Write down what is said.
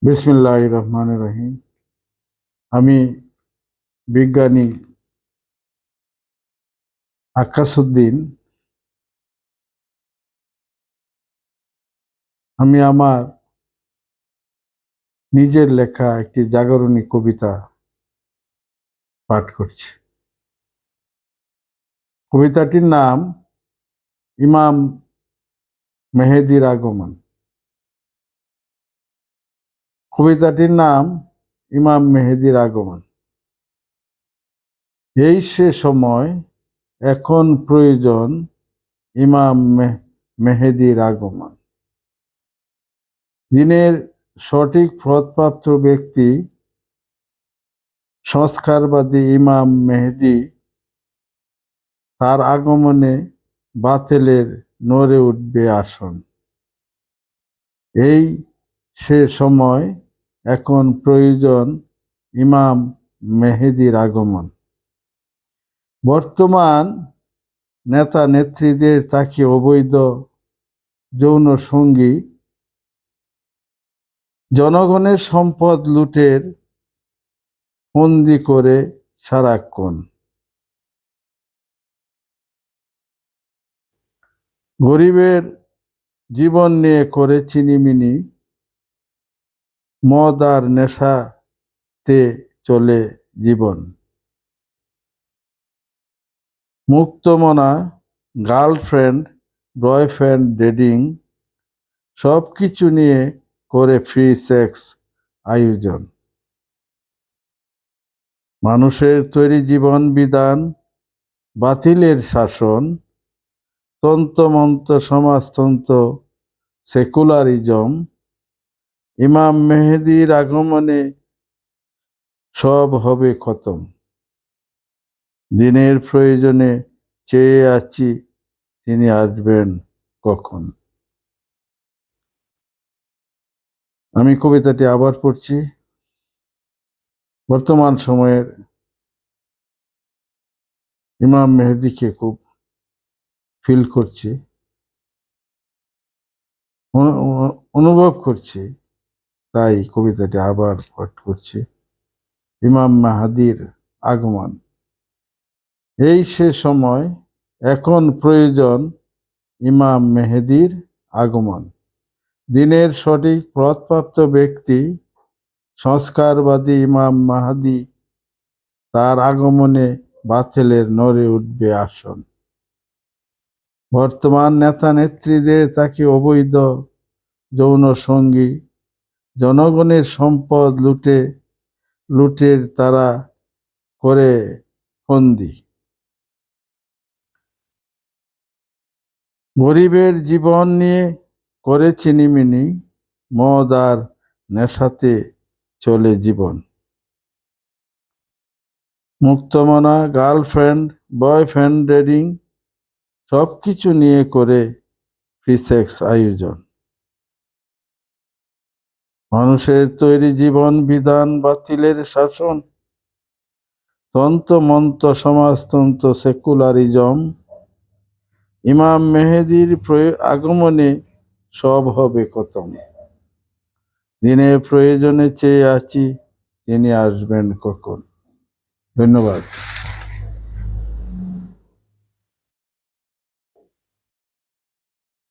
বিসমিল্লাহির রহমানির রহিম। আমি বিজ্ঞানী আকাশউদ্দিন। আমি আমার নিজের লেখা একটি জাগরণী কবিতা পাঠ করছি। কবিতাটির নাম ইমাম মেহেদীর আগমন। কবিতাটির নাম ইমাম মেহেদীর আগমন। এই সে সময়, এখন প্রয়োজন ইমাম মেহেদীর আগমন। দিনের সঠিক পথপ্রাপ্ত ব্যক্তি, সংস্কারবাদী ইমাম মেহেদী, তার আগমনে বাতিলের নড়ে উঠবে আসন। এই সে সময়, এখন প্রয়োজন ইমাম মেহেদীর আগমন। বর্তমান নেতা নেত্রীদের তাকে অবৈধ যৌন সঙ্গী, জনগণের সম্পদ লুটের বন্দি করে সারাক্ষণ। গরিবের জীবন নিয়ে করে চিনিমিনি, মদ আর নেশাতে চলে জীবন। মুক্তমনা গার্লফ্রেন্ড, বয়ফ্রেন্ড, ডেটিং সব কিছু নিয়ে করে ফ্রি সেক্স আয়োজন। মানুষের তৈরি জীবন বিধান, বাতিলের শাসন, তন্ত্রমন্ত্র সমাজতন্ত্র, সেকুলারিজম। ইমাম মেহেদীর আগমনে সব হবে খতম। দিনের প্রয়োজনে চেয়ে আছি, তিনি আসবেন কখন। আমি কবিতাটি আবার পড়ছি। বর্তমান সময়ের ইমাম মেহেদীকে খুব ফিল করছি, অনুভব করছি, তাই কবিতাটি আবার পাঠ করছি। ইমাম মাহাদির আগমন। এই সে সময়, এখন প্রয়োজন ইমাম মেহেদীর আগমন। দিনের সঠিক পথপ্রাপ্ত ব্যক্তি, সংস্কারবাদী ইমাম মাহাদি, তার আগমনে বাতিলের নড়ে উঠবে আসন। বর্তমান নেতা নেত্রীদের তাকে অবৈধ যৌন সঙ্গী, জনগণের সম্পদ লুটের তারা করে বন্দি। গরিবের জীবন নিয়ে করে চিনিমিনি, মদ আর নেশাতে চলে জীবন। মুক্তমনা গার্লফ্রেন্ড, বয়ফ্রেন্ড, ডেটিং সব কিছু নিয়ে করে ফ্রি সেক্স আয়োজন। মানুষের তৈরি জীবন বিধান, বাতিলের শাসন, তন্ত্রমন্ত্র সমাজতন্ত্র, সেকুলারিজম। ইমাম মেহেদীর আগমনে সব হবে খতম। দিনের প্রয়োজনে চেয়ে আছি, তিনি আসবেন কখন। ধন্যবাদ।